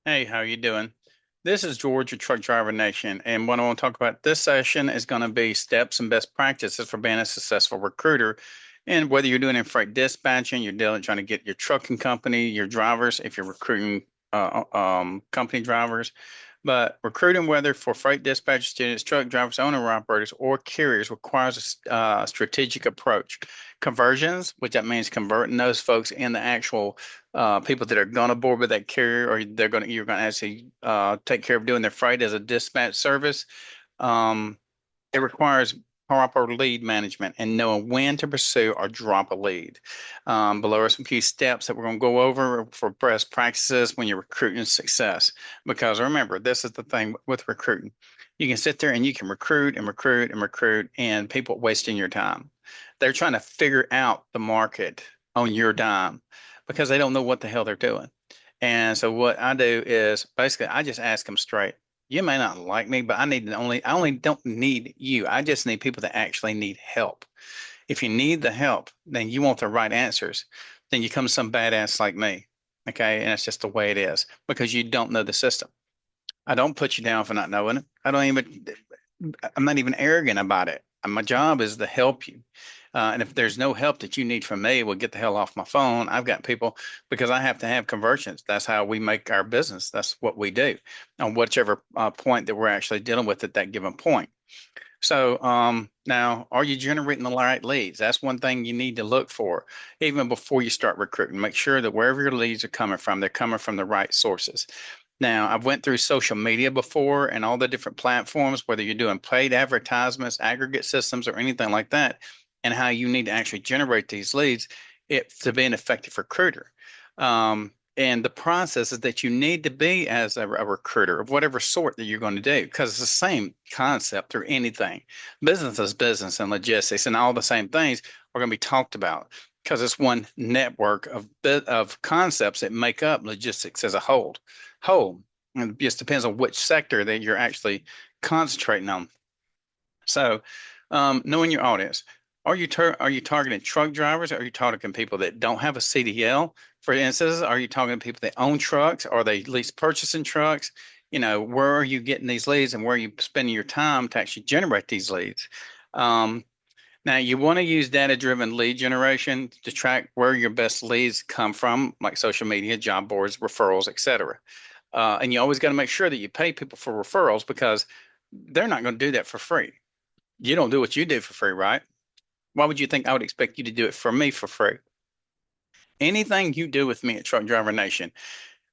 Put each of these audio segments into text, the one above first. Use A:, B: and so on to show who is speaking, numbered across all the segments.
A: Hey, how you doing? This is George, your Truck Driver Nation, and what I want to talk about this session is going to be steps and best practices for being a successful recruiter. And whether you're doing in freight dispatching, you're dealing trying to get your trucking company, your drivers, if you're recruiting company drivers, but recruiting, whether for freight dispatch students, truck drivers, owner operators, or carriers, requires a strategic approach. Conversions, which that means converting those folks in the actual people that are going to board with that carrier, or you're going to actually take care of doing their freight as a dispatch service. Um, it requires proper lead management and knowing when to pursue or drop a lead. Below are some key steps that we're going to go over for best practices when you're recruiting success. Because remember, this is the thing with recruiting. You can sit there and you can recruit and recruit and recruit, and people wasting your time. They're trying to figure out the market on your dime because they don't know what the hell they're doing. And so what I do is basically I just ask them straight. You may not like me, but I only don't need you. I just need people that actually need help. If you need the help, then you want the right answers. Then you come to some badass like me. Okay. And it's just the way it is because you don't know the system. I don't put you down for not knowing it. I'm not even arrogant about it. My job is to help you. And if there's no help that you need from me, well, get the hell off my phone. I've got people because I have to have conversions. That's how we make our business. That's what we do on whichever point that we're actually dealing with at that given point. So now, are you generating the right leads? That's one thing you need to look for even before you start recruiting. Make sure that wherever your leads are coming from, they're coming from the right sources. Now, I've went through social media before and all the different platforms, whether you're doing paid advertisements, aggregate systems, or anything like that, and how you need to actually generate these leads to be an effective recruiter. And the processes that you need to be as a recruiter of whatever sort that you're going to do, because it's the same concept through anything. Business is business and logistics, and all the same things are going to be talked about because it's one network of concepts that make up logistics as a whole. And it just depends on which sector that you're actually concentrating on. So, knowing your audience, are you targeting truck drivers? Are you targeting people that don't have a CDL? For instance, are you targeting people that own trucks? Are they lease purchasing trucks? Where are you getting these leads and where are you spending your time to actually generate these leads? Um, Now, you want to use data-driven lead generation to track where your best leads come from, like social media, job boards, referrals, etc. And you always got to make sure that you pay people for referrals because they're not going to do that for free. You don't do what you do for free, right? Why would you think I would expect you to do it for me for free? Anything you do with me at Truck Driver Nation,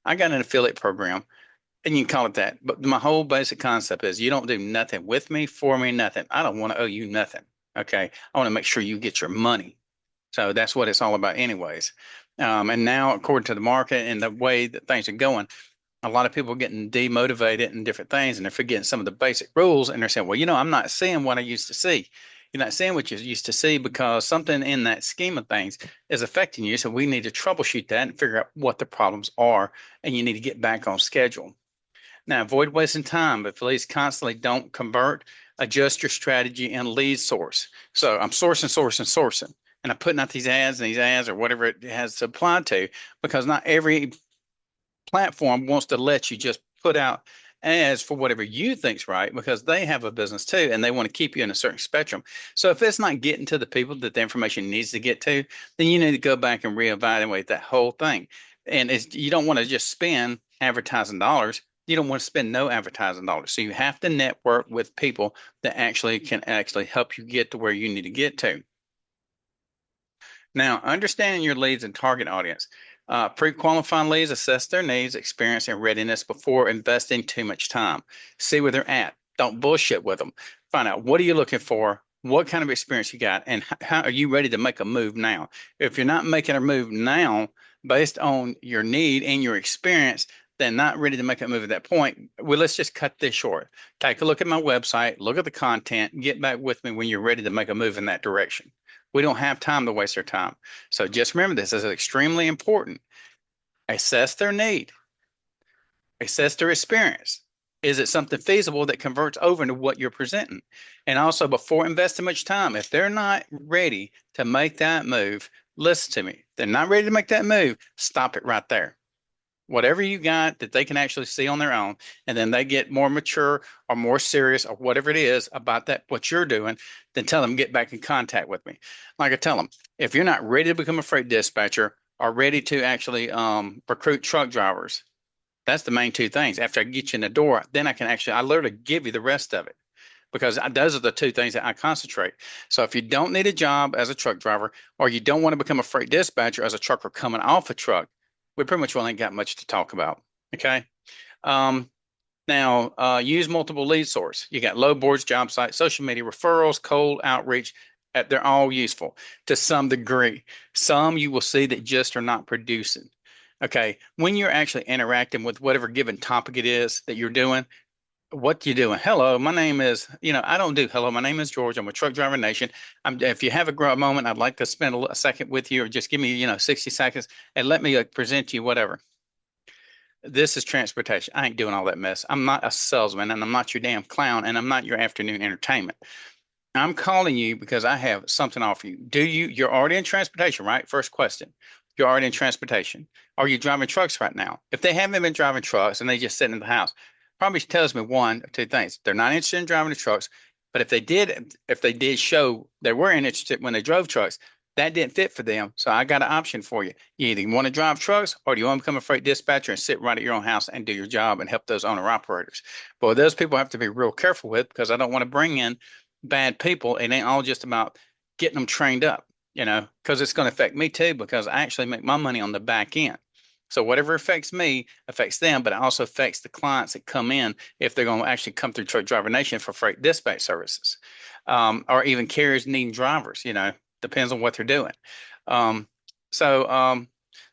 A: I got an affiliate program, and you can call it that. But my whole basic concept is you don't do nothing with me, for me, nothing. I don't want to owe you nothing. Okay. I want to make sure you get your money. So that's what it's all about, anyways. And now, according to the market and the way that things are going, a lot of people are getting demotivated and different things, and they're forgetting some of the basic rules. And they're saying, well, I'm not seeing what I used to see. You're not seeing what you used to see because something in that scheme of things is affecting you. So we need to troubleshoot that and figure out what the problems are. And you need to get back on schedule. Now, avoid wasting time. If leads constantly don't convert, adjust your strategy and lead source. So I'm sourcing, and I'm putting out these ads or whatever it has to apply to, because not every platform wants to let you just put out ads for whatever you think's right because they have a business too and they want to keep you in a certain spectrum. So if it's not getting to the people that the information needs to get to, then you need to go back and reevaluate that whole thing. And you don't want to just spend advertising dollars. You don't want to spend no advertising dollars. So you have to network with people that actually can actually help you get to where you need to get to. Now, understanding your leads and target audience. Pre-qualifying leads, assess their needs, experience, and readiness before investing too much time. See where they're at. Don't bullshit with them. Find out what are you looking for, what kind of experience you got, and how are you ready to make a move now. If you're not making a move now based on your need and your experience, then not ready to make a move at that point. Well, let's just cut this short. Take a look at my website, look at the content, get back with me when you're ready to make a move in that direction. We don't have time to waste our time. So just remember this is extremely important. Assess their need, assess their experience. Is it something feasible that converts over into what you're presenting? And also, before investing much time, if they're not ready to make that move, listen to me. If they're not ready to make that move, stop it right there. whatever you got that they can actually see on their own, and then they get more mature or more serious or whatever it is about that, what you're doing, then tell them get back in contact with me. Like I tell them, if you're not ready to become a freight dispatcher or ready to actually recruit truck drivers, that's the main two things. After I get you in the door, then I literally give you the rest of it because those are the two things that I concentrate. So if you don't need a job as a truck driver or you don't want to become a freight dispatcher as a trucker coming off a truck, we pretty much really ain't got much to talk about. Okay. Um, Now, use multiple lead source. You got load boards, job sites, social media, referrals, cold outreach. They're all useful to some degree. Some you will see that just are not producing. Okay. When you're actually interacting with whatever given topic it is that you're doing, what you doing? Hello, my name is, I don't do hello. My name is George. I'm a truck driver nation. If you have a moment, I'd like to spend a second with you, or just give me, 60 seconds and let me present you whatever. This is transportation. I ain't doing all that mess. I'm not a salesman and I'm not your damn clown and I'm not your afternoon entertainment. I'm calling you because I have something to offer you. You're already in transportation, right? First question. You're already in transportation. Are you driving trucks right now? If they haven't been driving trucks and they just sitting in the house, probably tells me one or two things. They're not interested in driving the trucks, but if they did show they were interested when they drove trucks, that didn't fit for them. So I got an option for you. You either want to drive trucks or do you want to become a freight dispatcher and sit right at your own house and do your job and help those owner operators? But those people I have to be real careful with because I don't want to bring in bad people. It ain't all just about getting them trained up, because it's going to affect me too, because I actually make my money on the back end. So whatever affects me affects them, but it also affects the clients that come in if they're going to actually come through Truck Driver Nation for freight dispatch services, or even carriers needing drivers. Depends on what they're doing. Um, so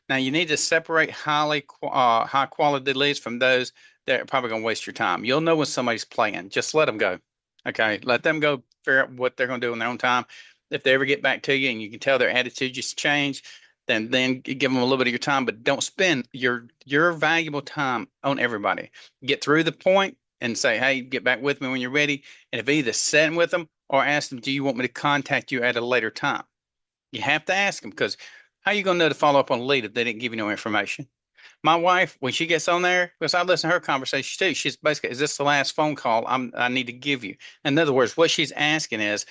A: now you need to separate high quality leads from those that are probably going to waste your time. You'll know when somebody's playing. Just let them go. Okay, let them go figure out what they're going to do in their own time. If they ever get back to you and you can tell their attitude just changed, then give them a little bit of your time, but don't spend your valuable time on everybody. Get through the point and say, hey, get back with me when you're ready. And if either sit with them or ask them, do you want me to contact you at a later time? You have to ask them because how are you going to know to follow up on a lead if they didn't give you no information? My wife, when she gets on there, because I listen to her conversation too, she's basically, is this the last phone call I need to give you? In other words, what she's asking is,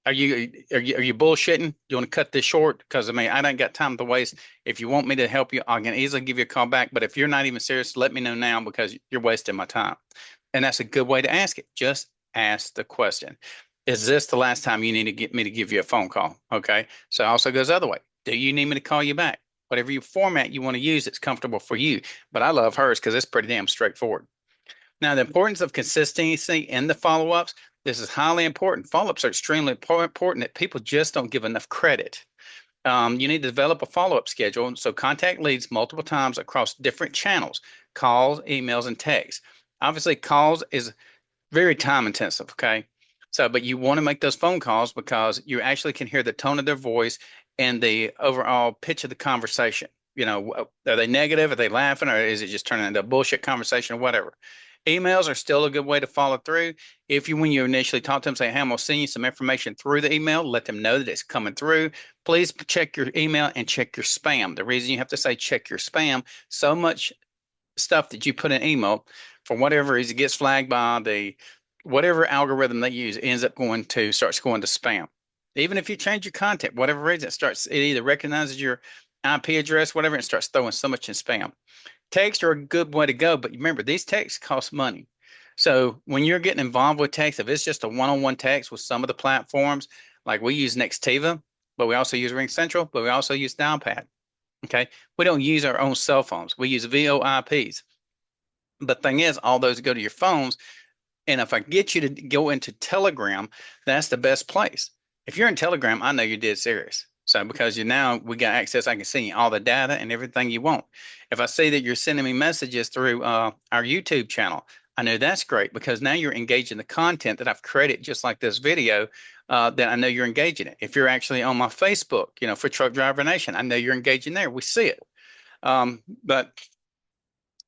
A: are you bullshitting? You want to cut this short? Because I mean, I don't got time to waste. If you want me to help you, I can easily give you a call back. But if you're not even serious, let me know now because you're wasting my time. And that's a good way to ask it. Just ask the question. Is this the last time you need to get me to give you a phone call? Okay. So it also goes the other way. Do you need me to call you back? Whatever you format you want to use, it's comfortable for you. But I love hers because it's pretty damn straightforward. Now, the importance of consistency in the follow-ups, this is highly important. Follow-ups are extremely important that people just don't give enough credit. You need to develop a follow-up schedule. So contact leads multiple times across different channels, calls, emails, and texts. Obviously, calls is very time intensive, okay? So, but you want to make those phone calls because you actually can hear the tone of their voice and the overall pitch of the conversation. Are they negative? Are they laughing? Or is it just turning into a bullshit conversation or whatever? Emails are still a good way to follow through. When you initially talk to them, say, hey, I'm going to send you some information through the email, let them know that it's coming through. Please check your email and check your spam. The reason you have to say check your spam, so much stuff that you put in email, for whatever reason, it gets flagged by the whatever algorithm they use, ends up starts going to spam. Even if you change your content, whatever reason, it either recognizes your IP address, whatever, and starts throwing so much in spam. Texts are a good way to go, but remember, these texts cost money. So when you're getting involved with text, if it's just a one-on-one text with some of the platforms, like we use Nextiva, but we also use RingCentral, but we also use Dialpad. Okay. We don't use our own cell phones. We use VoIPs. The thing is, all those go to your phones. And if I get you to go into Telegram, that's the best place. If you're in Telegram, I know you're dead serious. So because we got access, I can see all the data and everything you want. If I see that you're sending me messages through our YouTube channel, I know that's great because now you're engaging the content that I've created, just like this video, that I know you're engaging it. If you're actually on my Facebook, for Truck Driver Nation, I know you're engaging there. We see it. But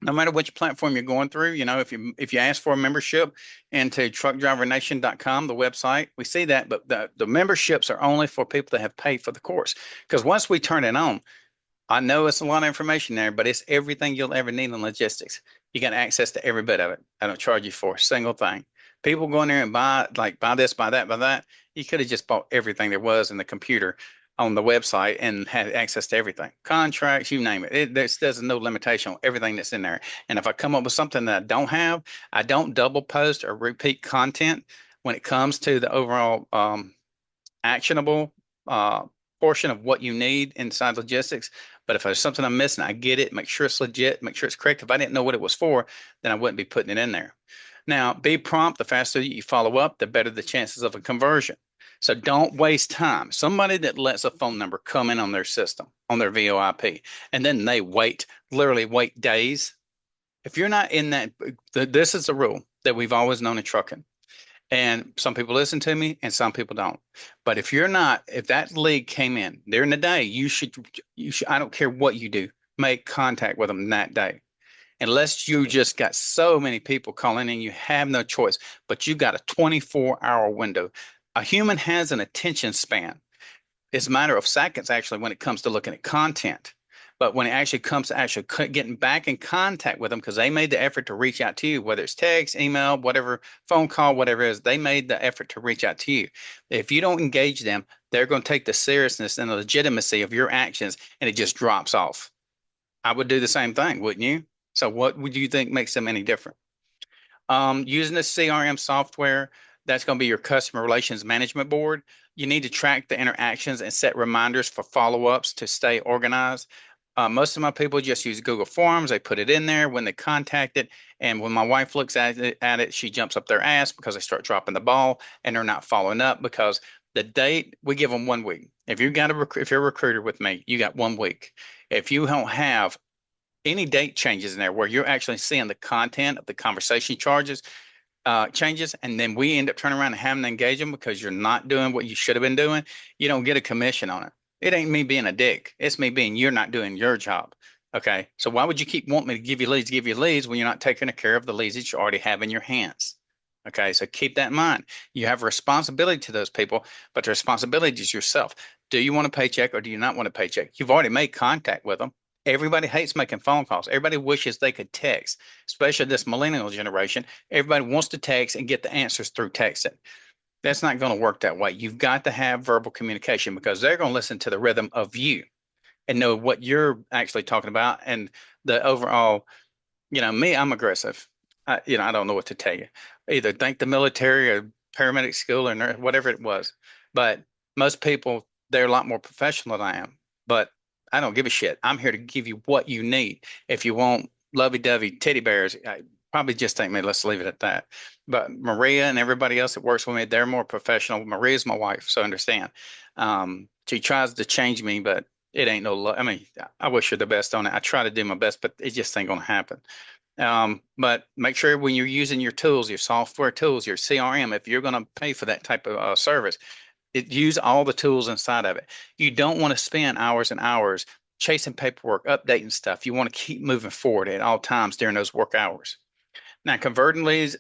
A: no matter which platform you're going through, if you ask for a membership into truckdrivernation.com, the website, we see that, but the memberships are only for people that have paid for the course. Because once we turn it on, I know it's a lot of information there, but it's everything you'll ever need in logistics. You got access to every bit of it. I don't charge you for a single thing. People go in there and buy this, buy that, buy that. You could have just bought everything there was in the computer on the website and had access to everything. Contracts, you name it. There's no limitation on everything that's in there. And if I come up with something that I don't have, I don't double post or repeat content when it comes to the overall actionable uh, portion of what you need inside logistics. But if there's something I'm missing, I get it, make sure it's legit, make sure it's correct. If I didn't know what it was for, then I wouldn't be putting it in there. Now, be prompt. The faster you follow up, the better the chances of a conversion. So don't waste time. Somebody that lets a phone number come in on their system, on their VoIP, and then they wait, literally wait days. If you're not in that, this is the rule that we've always known in trucking. And some people listen to me and some people don't. But if you're not, if that lead came in during the day, you should, I don't care what you do, make contact with them that day. Unless you just got so many people calling in, you have no choice, but you got a 24-hour window. A human has an attention span. It's a matter of seconds, actually, when it comes to looking at content. But when it actually comes to actually getting back in contact with them, because they made the effort to reach out to you, whether it's text, email, whatever, phone call, whatever it is, they made the effort to reach out to you. If you don't engage them, they're going to take the seriousness and the legitimacy of your actions and it just drops off. I would do the same thing, wouldn't you? So what would you think makes them any different? Using the CRM software, that's going to be your customer relations management board. You need to track the interactions and set reminders for follow-ups to stay organized. Most of my people just use Google Forms. They put it in there when they contact it. And when my wife looks at it, she jumps up their ass because they start dropping the ball and they're not following up because the date, we give them 1 week. If if you're a recruiter with me, you got 1 week. If you don't have any date changes in there where you're actually seeing the content of the conversation changes, and then we end up turning around and having to engage them because you're not doing what you should have been doing, you don't get a commission on it. It ain't me being a dick. It's me being you're not doing your job. Okay. So why would you keep wanting me to give you leads when you're not taking care of the leads that you already have in your hands? Okay. So keep that in mind. You have a responsibility to those people, but the responsibility is yourself. Do you want a paycheck or do you not want a paycheck? You've already made contact with them. Everybody hates making phone calls. Everybody wishes they could text, especially this millennial generation. Everybody wants to text and get the answers through texting. That's not going to work that way. You've got to have verbal communication because they're going to listen to the rhythm of you and know what you're actually talking about and the overall, me, I'm aggressive. I don't know what to tell you. Either thank the military or paramedic school or whatever it was. But most people, they're a lot more professional than I am. But I don't give a shit. I'm here to give you what you need. If you want lovey-dovey teddy bears, probably just take me. Let's leave it at that. But Maria and everybody else that works with me, they're more professional. Maria's my wife, so understand. She tries to change me, but it ain't no. I mean, I wish her the best on it. I try to do my best, but it just ain't gonna happen. But make sure when you're using your tools, your software tools, your CRM, if you're going to pay for that type of service, use all the tools inside of it. You don't want to spend hours and hours chasing paperwork, updating stuff. You want to keep moving forward at all times during those work hours. Now, converting leads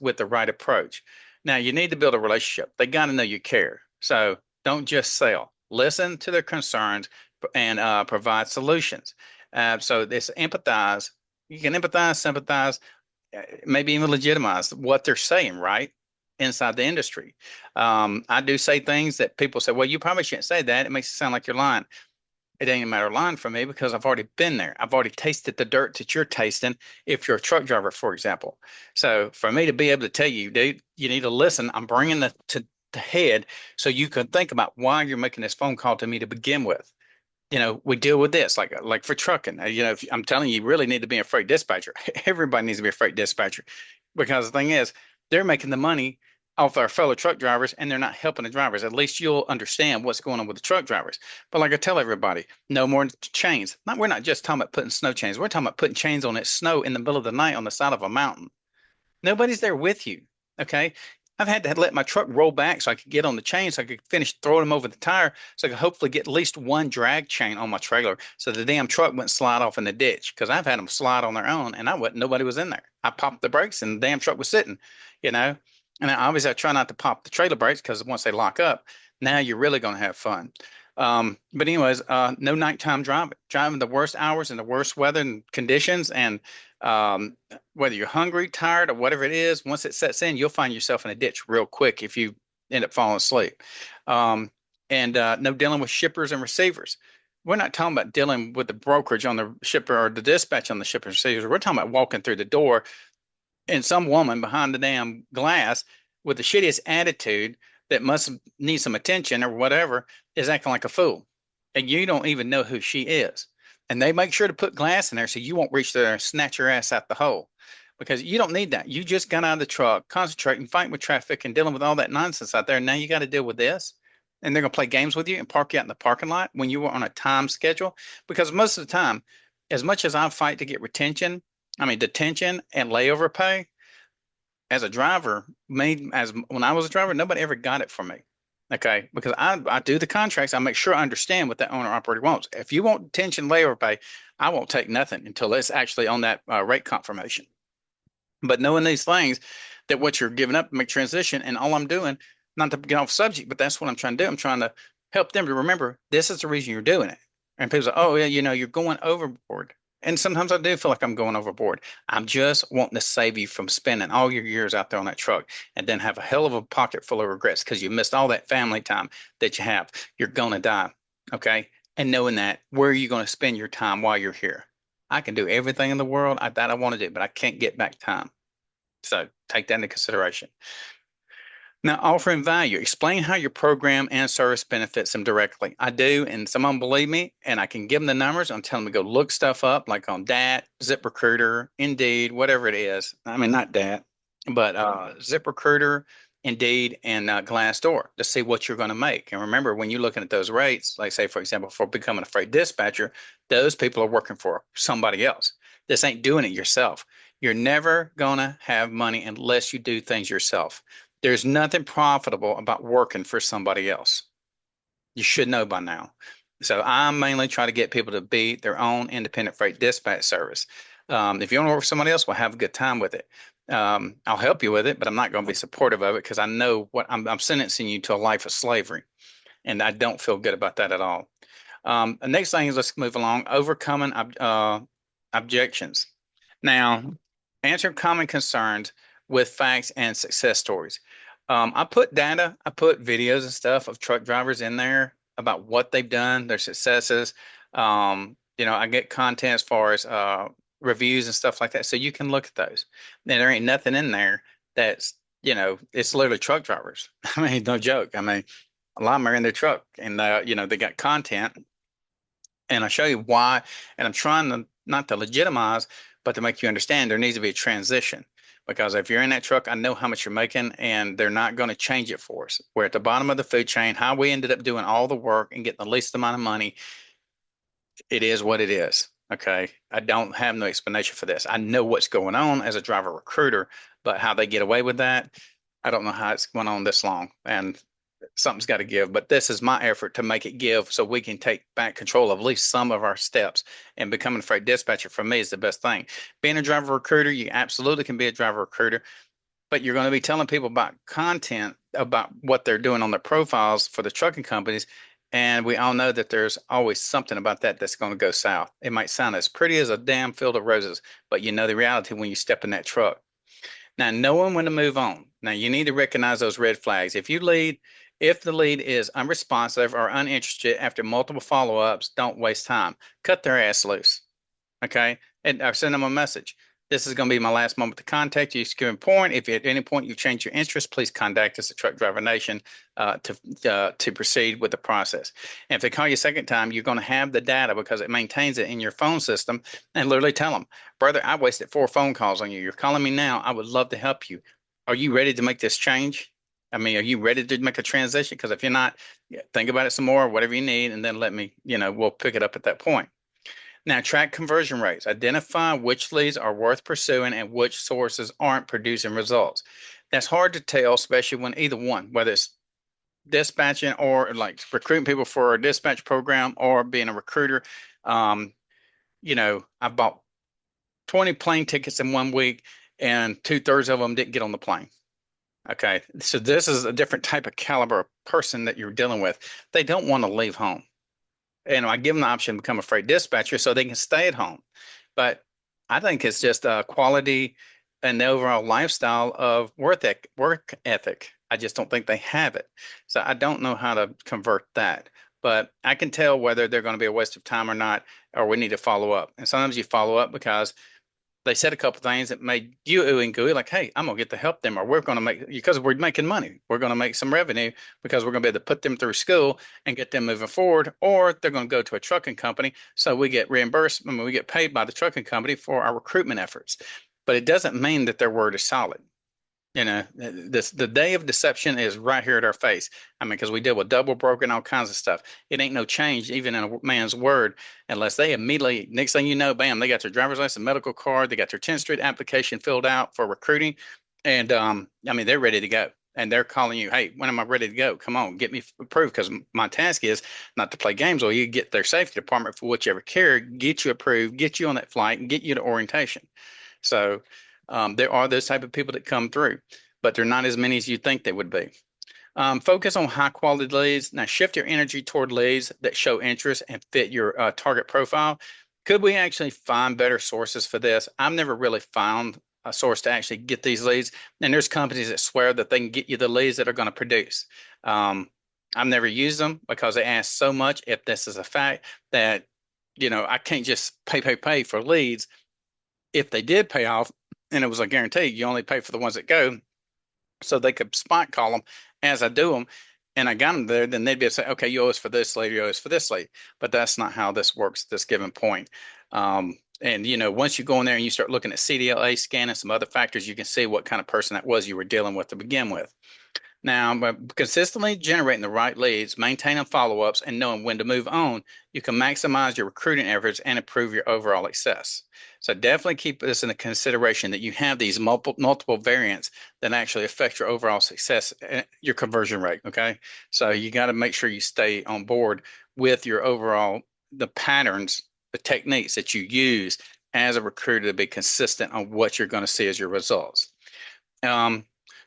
A: with the right approach. Now, you need to build a relationship. They got to know you care. So don't just sell. Listen to their concerns and provide solutions. So this empathize. You can empathize, sympathize, maybe even legitimize what they're saying, right? Inside the industry. I do say things that people say, well, you probably shouldn't say that. It makes it sound like you're lying. It ain't a matter of lying for me because I've already been there. I've already tasted the dirt that you're tasting if you're a truck driver, for example. So for me to be able to tell you, dude, you need to listen. I'm bringing to the head so you can think about why you're making this phone call to me to begin with. We deal with this like for trucking. If I'm telling you, you really need to be a freight dispatcher. Everybody needs to be a freight dispatcher because the thing is, they're making the money off our fellow truck drivers and they're not helping the drivers. At least you'll understand what's going on with the truck drivers. But like I tell everybody, no more chains. We're not just talking about putting snow chains. We're talking about putting chains on that snow in the middle of the night on the side of a mountain. Nobody's there with you. Okay. I've had to let my truck roll back so I could get on the chain so I could finish throwing them over the tire so I could hopefully get at least one drag chain on my trailer so the damn truck wouldn't slide off in the ditch because I've had them slide on their own and nobody was in there. I popped the brakes and the damn truck was sitting, you know. And obviously I try not to pop the trailer brakes because once they lock up, now you're really going to have fun. But anyways, no nighttime driving the worst hours and the worst weather and conditions. And whether you're hungry, tired, or whatever it is, once it sets in, you'll find yourself in a ditch real quick if you end up falling asleep. Um, and no dealing with shippers and receivers. We're not talking about dealing with the brokerage on the shipper or the dispatch on the shipper and receivers. We're talking about walking through the door and some woman behind the damn glass with the shittiest attitude that must need some attention or whatever is acting like a fool. And you don't even know who she is. And they make sure to put glass in there so you won't reach there and snatch your ass out the hole because you don't need that. You just got out of the truck, concentrating, fighting with traffic and dealing with all that nonsense out there. Now you got to deal with this. And they're going to play games with you and park you out in the parking lot when you were on a time schedule. Because most of the time, as much as I fight to get detention and layover pay, as a driver, made as when I was a driver, nobody ever got it for me. Okay, because I do the contracts, I make sure I understand what that owner operator wants. If you want detention layover pay, I won't take nothing until it's actually on that rate confirmation. But knowing these things, that what you're giving up to make transition, and all I'm doing, not to get off subject, but that's what I'm trying to do. I'm trying to help them to remember this is the reason you're doing it. And people say, oh, yeah, you're going overboard. And sometimes I do feel like I'm going overboard. I'm just wanting to save you from spending all your years out there on that truck and then have a hell of a pocket full of regrets because you missed all that family time that you have. You're going to die. Okay. And knowing that, where are you going to spend your time while you're here? I can do everything in the world that I want to do, but I can't get back time. So take that into consideration. Now, offering value. Explain how your program and service benefits them directly. I do, and some of them believe me, and I can give them the numbers. I'm telling them to go look stuff up, like on DAT, ZipRecruiter, Indeed, whatever it is. I mean, not DAT, but ZipRecruiter, Indeed, and Glassdoor to see what you're going to make. And remember, when you're looking at those rates, like say, for example, for becoming a freight dispatcher, those people are working for somebody else. This ain't doing it yourself. You're never going to have money unless you do things yourself. There's nothing profitable about working for somebody else. You should know by now. So I mainly try to get people to be their own independent freight dispatch service. If you want to work for somebody else, we'll have a good time with it. I'll help you with it, but I'm not going to be supportive of it because I know what I'm sentencing you to a life of slavery, and I don't feel good about that at all. The next thing is let's move along. Overcoming objections. Now, answer common concerns with facts and success stories. I put data, I put videos and stuff of truck drivers in there about what they've done, their successes. I get content as far as reviews and stuff like that. So you can look at those. And there ain't nothing in there that's, it's literally truck drivers. I mean, no joke. I mean, a lot of them are in their truck and, they got content and I show you why. And I'm trying to not to legitimize, but to make you understand there needs to be a transition. Because if you're in that truck, I know how much you're making, and they're not going to change it for us. We're at the bottom of the food chain. How we ended up doing all the work and getting the least amount of money, it is what it is. Okay. I don't have no explanation for this. I know what's going on as a driver recruiter, but how they get away with that, I don't know how it's going on this long. And something's got to give. But this is my effort to make it give so we can take back control of at least some of our steps. And becoming a freight dispatcher for me is the best thing. Being a driver recruiter, you absolutely can be a driver recruiter, but you're going to be telling people about content about what they're doing on their profiles for the trucking companies. And we all know that there's always something about that that's going to go south. It might sound as pretty as a damn field of roses, but you know the reality when you step in that truck. Now, knowing when to move on. Now, you need to recognize those red flags. If the lead is unresponsive or uninterested after multiple follow-ups, don't waste time. Cut their ass loose. Okay. And I send them a message. This is going to be my last moment to contact you. Given point, if at any point you change your interest, please contact us at Truck Driver Nation to proceed with the process. And if they call you a second time, you're going to have the data because it maintains it in your phone system, and literally tell them, brother, I wasted 4 phone calls on you. You're calling me now. I would love to help you. Are you ready to make this change? I mean, are you ready to make a transition? Because if you're not, think about it some more, whatever you need, and then let me, we'll pick it up at that point. Now, track conversion rates. Identify which leads are worth pursuing and which sources aren't producing results. That's hard to tell, especially when either one, whether it's dispatching or like recruiting people for a dispatch program or being a recruiter. I bought 20 plane tickets in 1 week and 2/3 of them didn't get on the plane. Okay, so this is a different type of caliber of person that you're dealing with. They don't want to leave home. and I give them the option to become a freight dispatcher so they can stay at home. But I think it's just quality and the overall lifestyle of work ethic. I just don't think they have it. So I don't know how to convert that. But I can tell whether they're going to be a waste of time or not, or we need to follow up. And sometimes you follow up because they said a couple things that made you ooh and gooey, like, hey, I'm gonna get to help them, or we're gonna make because we're making money, we're gonna make some revenue because we're gonna be able to put them through school and get them moving forward, or they're gonna go to a trucking company, so we get reimbursed. I mean, we get paid by the trucking company for our recruitment efforts. But it doesn't mean that their word is solid. The day of deception is right here at our face. I mean, because we deal with double broken, all kinds of stuff. It ain't no change even in a man's word unless they immediately, next thing you know, bam, they got their driver's license, medical card, they got their 10th Street application filled out for recruiting, and I mean, they're ready to go. And they're calling you, hey, when am I ready to go? Come on, get me approved. Because my task is not to play games or you get their safety department for whichever carrier, get you approved, get you on that flight, and get you to orientation. So there are those type of people that come through, but they're not as many as you think they would be. Focus on high quality leads. Now shift your energy toward leads that show interest and fit your target profile. Could we actually find better sources for this? I've never really found a source to actually get these leads. And there's companies that swear that they can get you the leads that are going to produce. I've never used them because they ask so much if this is a fact that, I can't just pay for leads. If they did pay off, and it was a guarantee, you only pay for the ones that go, so they could spot call them as I do them, and I got them there, then they'd be able to say, okay, you owe us for this lead, you owe us for this lead. But that's not how this works at this given point. And once you go in there and you start looking at CDLA scan and some other factors, you can see what kind of person that was you were dealing with to begin with. Now, by consistently generating the right leads, maintaining follow-ups, and knowing when to move on, you can maximize your recruiting efforts and improve your overall success. So definitely keep this in consideration that you have these multiple variants that actually affect your overall success, your conversion rate. Okay, so you got to make sure you stay on board with your overall the patterns, the techniques that you use as a recruiter to be consistent on what you're going to see as your results.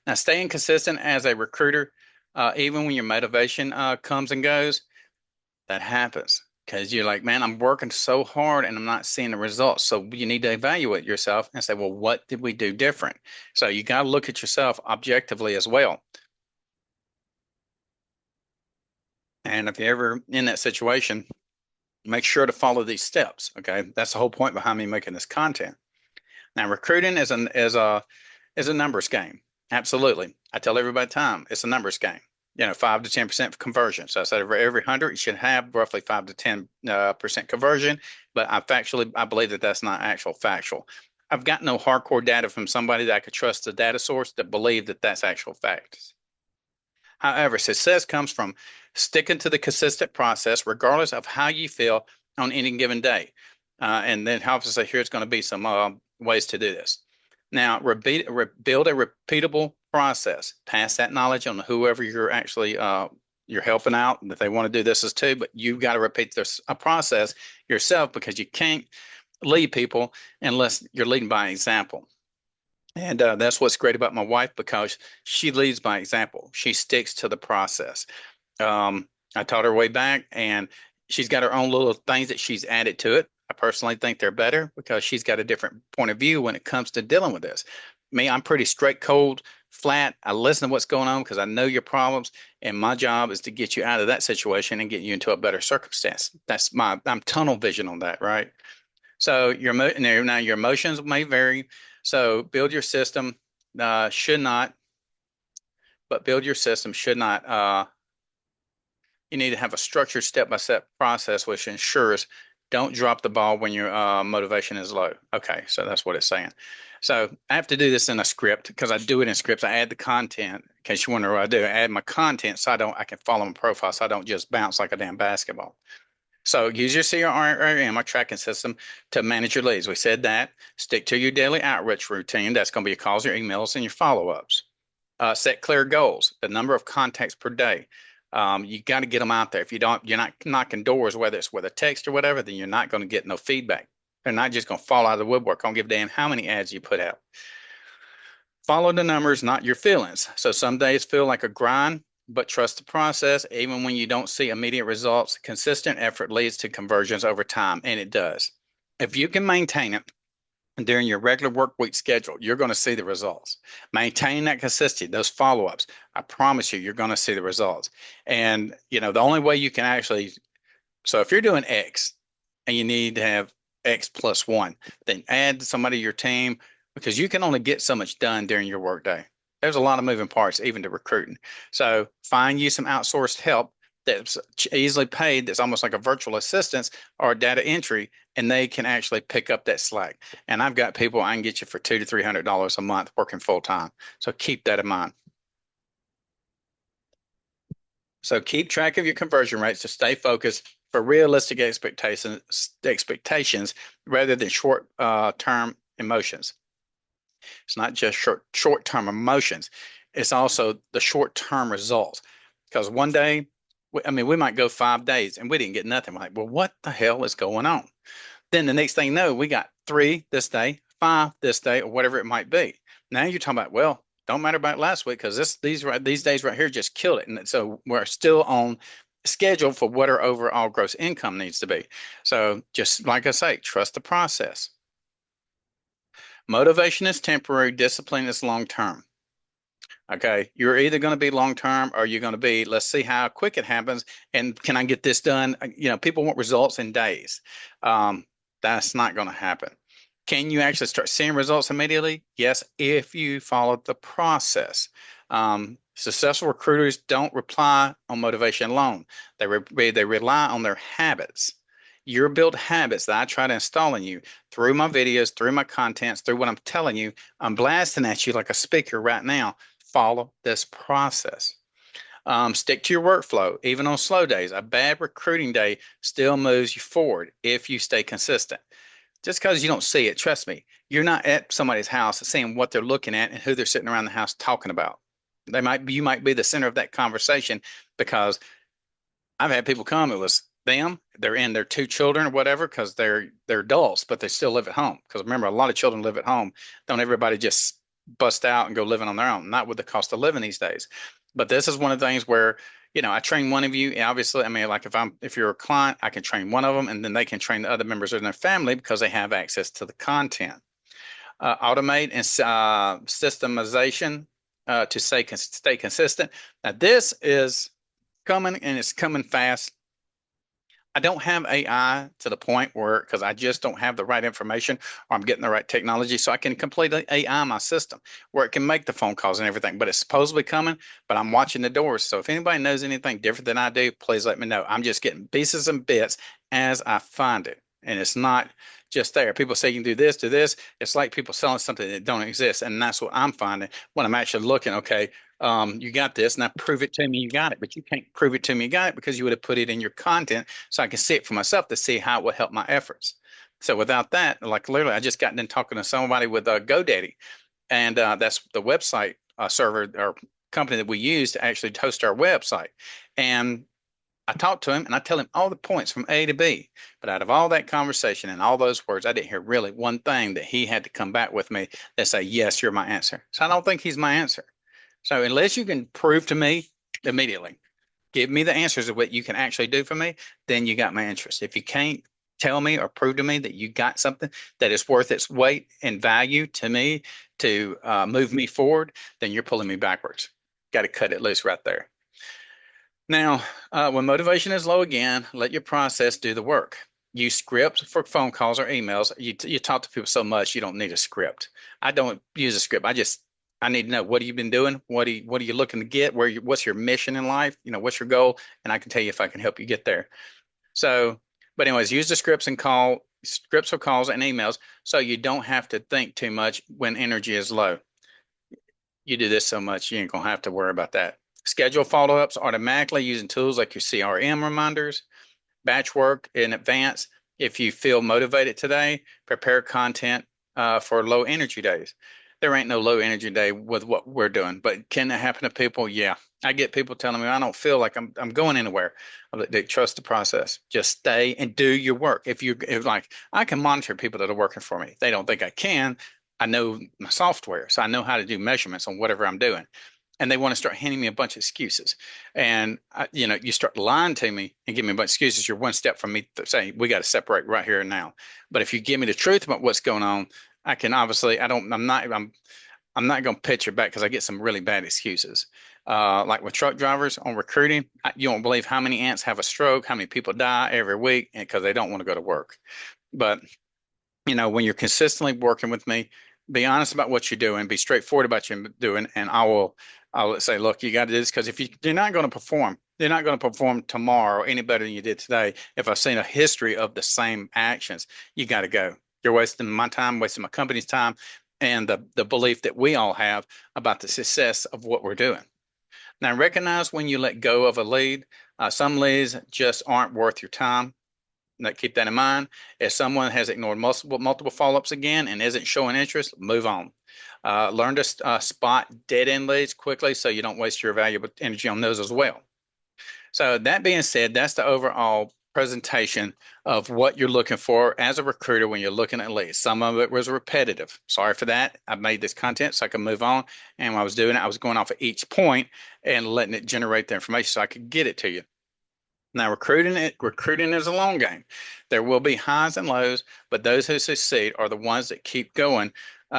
A: Now, staying consistent as a recruiter, even when your motivation comes and goes, that happens because you're like, man, I'm working so hard and I'm not seeing the results. So you need to evaluate yourself and say, well, what did we do different? So you got to look at yourself objectively as well. And if you're ever in that situation, make sure to follow these steps. Okay, that's the whole point behind me making this content. Now, recruiting is a numbers game. Absolutely. I tell everybody time, it's a numbers game. 5 to 10% conversion. So I said every 100, you should have roughly 5 to 10% conversion. But I believe that that's not actual factual. I've got no hardcore data from somebody that I could trust the data source that believe that that's actual facts. However, success comes from sticking to the consistent process, regardless of how you feel on any given day. And then obviously here's going to be some ways to do this. Now, build a repeatable process. Pass that knowledge on to whoever you're actually you're helping out, that they want to do this as too. But you've got to repeat this a process yourself because you can't lead people unless you're leading by example. And that's what's great about my wife because she leads by example. She sticks to the process. I taught her way back, and she's got her own little things that she's added to it. I personally think they're better because she's got a different point of view when it comes to dealing with this. Me, I'm pretty straight, cold, flat. I listen to what's going on because I know your problems, and my job is to get you out of that situation and get you into a better circumstance. I'm tunnel vision on that, right? So now your emotions may vary. So build your system should not, but build your system should not. You need to have a structured step-by-step process which ensures don't drop the ball when your motivation is low. Okay, so that's what it's saying. So I have to do this in a script because I do it in scripts. I add the content in case you wonder what I do. I add my content so I can follow my profile so I don't just bounce like a damn basketball. So use your CRM, our tracking system, to manage your leads. We said that. Stick to your daily outreach routine. That's going to be your calls, your emails, and your follow-ups. Set clear goals, the number of contacts per day. You got to get them out there. If you're not knocking doors, whether it's with a text or whatever, then you're not going to get no feedback. They're not just going to fall out of the woodwork. I don't give a damn how many ads you put out. Follow the numbers, not your feelings. So some days feel like a grind. but trust the process. Even when you don't see immediate results, consistent effort leads to conversions over time, and it does. If you can maintain it during your regular work week schedule, you're going to see the results. Maintain that consistency, those follow-ups. I promise you, you're going to see the results. And, the only way you can actually, so if you're doing X and you need to have X plus one, then add somebody to your team because you can only get so much done during your workday. There's a lot of moving parts, even to recruiting. So find you some outsourced help that's easily paid, that's almost like a virtual assistance or data entry, and they can actually pick up that slack. And I've got people I can get you for $200 to $300 a month working full time. So keep that in mind. So keep track of your conversion rates to stay focused for realistic expectations rather than short term emotions. It's not just short term emotions. It's also the short term results. Because one day, I mean, we might go 5 days and we didn't get nothing. We're like, well, what the hell is going on? Then the next thing you know, we got 3 this day, 5 this day, or whatever it might be. Now you're talking about, well, don't matter about last week because these days right here just killed it. And so we're still on schedule for what our overall gross income needs to be. So just like I say, trust the process. Motivation is temporary, discipline is long term. Okay, you're either going to be long term or you're going to be, let's see how quick it happens and can I get this done? People want results in days. Um, that's not going to happen. Can you actually start seeing results immediately? Yes, if you follow the process. Successful recruiters don't rely on motivation alone. They rely on their habits. Your build habits that I try to install in you through my videos, through my contents, through what I'm telling you. I'm blasting at you like a speaker right now. Follow this process. Stick to your workflow, even on slow days. A bad recruiting day still moves you forward if you stay consistent. Just because you don't see it, trust me, you're not at somebody's house seeing what they're looking at and who they're sitting around the house talking about. You might be the center of that conversation because I've had people come, it was them, they're in their 2 children or whatever, because they're adults, but they still live at home. Because remember, a lot of children live at home. Don't everybody just bust out and go living on their own? Not with the cost of living these days. But this is one of the things where, I train one of you. And obviously, I mean, like if you're a client, I can train one of them, and then they can train the other members of their family because they have access to the content. Automate and systemization to stay consistent. Now, this is coming and it's coming fast. I don't have AI to the point where, because I just don't have the right information or I'm getting the right technology, so I can completely AI my system where it can make the phone calls and everything. But it's supposedly coming, but I'm watching the doors. So if anybody knows anything different than I do, please let me know. I'm just getting pieces and bits as I find it. And it's not just there. People say you can do this, do this. It's like people selling something that don't exist. And that's what I'm finding when I'm actually looking, okay, you got this, now prove it to me you got it. But you can't prove it to me you got it because you would have put it in your content so I can see it for myself to see how it will help my efforts. So without that, like literally, I just got done talking to somebody with GoDaddy, and that's the website server or company that we use to actually host our website. And I talk to him and I tell him all the points from A to B. But out of all that conversation and all those words, I didn't hear really one thing that he had to come back with me that say, yes, you're my answer. So I don't think he's my answer. So unless you can prove to me immediately, give me the answers of what you can actually do for me, then you got my interest. If you can't tell me or prove to me that you got something that is worth its weight and value to me to move me forward, then you're pulling me backwards. Got to cut it loose right there. Now, when motivation is low again, let your process do the work. Use scripts for phone calls or emails. You talk to people so much, you don't need a script. I don't use a script. I need to know what have you been doing? What are you looking to get? What's your mission in life? What's your goal? And I can tell you if I can help you get there. So, but anyways, use the scripts for calls and emails so you don't have to think too much when energy is low. You do this so much, you ain't gonna have to worry about that. Schedule follow-ups automatically using tools like your CRM reminders, batch work in advance. If you feel motivated today, prepare content for low energy days. There ain't no low energy day with what we're doing, but can that happen to people? Yeah. I get people telling me I don't feel like I'm going anywhere. They trust the process. Just stay and do your work. If like I can monitor people that are working for me. They don't think I can. I know my software, so I know how to do measurements on whatever I'm doing. and they want to start handing me a bunch of excuses. And you start lying to me and give me a bunch of excuses. You're one step from me saying we got to separate right here and now. But if you give me the truth about what's going on, I can obviously I don't I'm not going to pitch your back because I get some really bad excuses. Like with truck drivers on recruiting, you won't believe how many ants have a stroke, how many people die every week because they don't want to go to work. But when you're consistently working with me, be honest about what you're doing, be straightforward about what you're doing, and I'll say, look, you got to do this because if you're not going to perform, you're not going to perform tomorrow any better than you did today. If I've seen a history of the same actions, you got to go. You're wasting my time, wasting my company's time, and the belief that we all have about the success of what we're doing. Now, recognize when you let go of a lead. Some leads just aren't worth your time. Keep that in mind. If someone has ignored multiple follow-ups again and isn't showing interest, move on. Learn to spot dead-end leads quickly so you don't waste your valuable energy on those as well. So that being said, that's the overall presentation of what you're looking for as a recruiter when you're looking at leads. Some of it was repetitive. Sorry for that. I made this content so I could move on. And when I was doing it, I was going off of each point and letting it generate the information so I could get it to you. Now, recruiting is a long game. There will be highs and lows, but those who succeed are the ones that keep going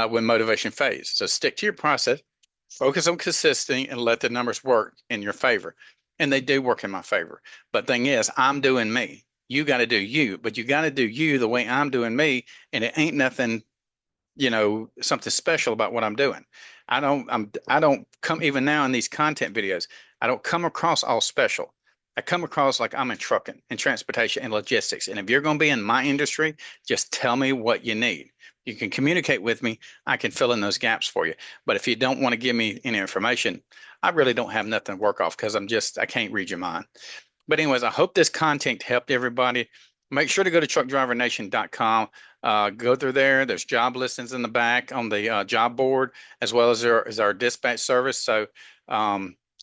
A: when motivation fades. So stick to your process, focus on consistency, and let the numbers work in your favor. And they do work in my favor. But thing is, I'm doing me. You got to do you, but you got to do you the way I'm doing me, and it ain't nothing, something special about what I'm doing. I don't come even now in these content videos. I don't come across all special. I come across like I'm in trucking and transportation and logistics. And if you're going to be in my industry, just tell me what you need. You can communicate with me. I can fill in those gaps for you. But if you don't want to give me any information, I really don't have nothing to work off because I can't read your mind. But anyways, I hope this content helped everybody. Make sure to go to truckdrivernation.com. Go through there. There's job listings in the back on the job board, as well as there is our dispatch service. So,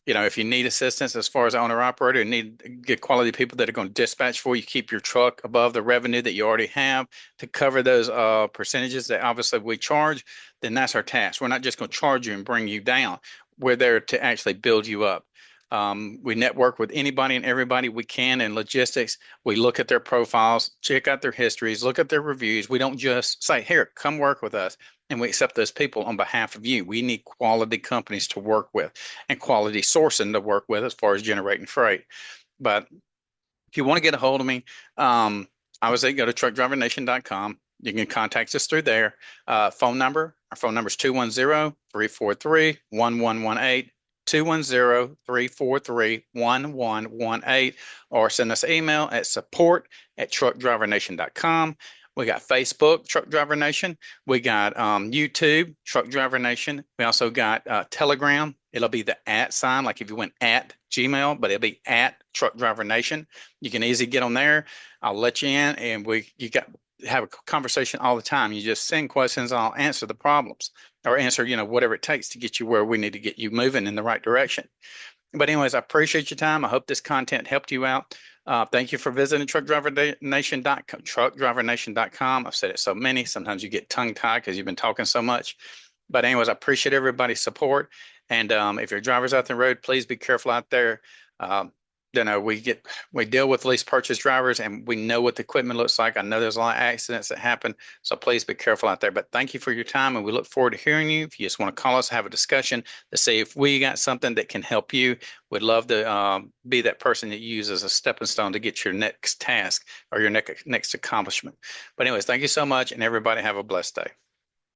A: if you need assistance as far as owner operator and need good quality people that are going to dispatch for you, keep your truck above the revenue that you already have to cover those percentages that obviously we charge, then that's our task. We're not just going to charge you and bring you down. We're there to actually build you up. We network with anybody and everybody we can in logistics. We look at their profiles, check out their histories, look at their reviews. We don't just say, here, come work with us. And we accept those people on behalf of you. We need quality companies to work with and quality sourcing to work with as far as generating freight. But if you want to get a hold of me, I would say go to truckdrivernation.com. You can contact us through there. Our phone number is 210-343-1118. 210-343-1118, or send us an email at support@truckdrivernation.com. We got Facebook, Truck Driver Nation. We got YouTube, Truck Driver Nation. We also got Telegram. It'll be the @ sign, like if you went at Gmail, but it'll be at Truck Driver Nation. You can easily get on there. I'll let you in, and have a conversation all the time. You just send questions, I'll answer the problems or answer, whatever it takes to get you where we need to get you moving in the right direction. But anyways, I appreciate your time. I hope this content helped you out. Thank you for visiting truckdrivernation.com. I've said it so many. Sometimes you get tongue-tied because you've been talking so much. But anyways, I appreciate everybody's support. And if you're drivers out the road, please be careful out there. We deal with lease purchase drivers, and we know what the equipment looks like. I know there's a lot of accidents that happen, so please be careful out there. But thank you for your time, and we look forward to hearing you. If you just want to call us, have a discussion to see if we got something that can help you, we'd love to be that person that you use as a stepping stone to get your next task or your next accomplishment. But anyways, thank you so much, and everybody have a blessed day.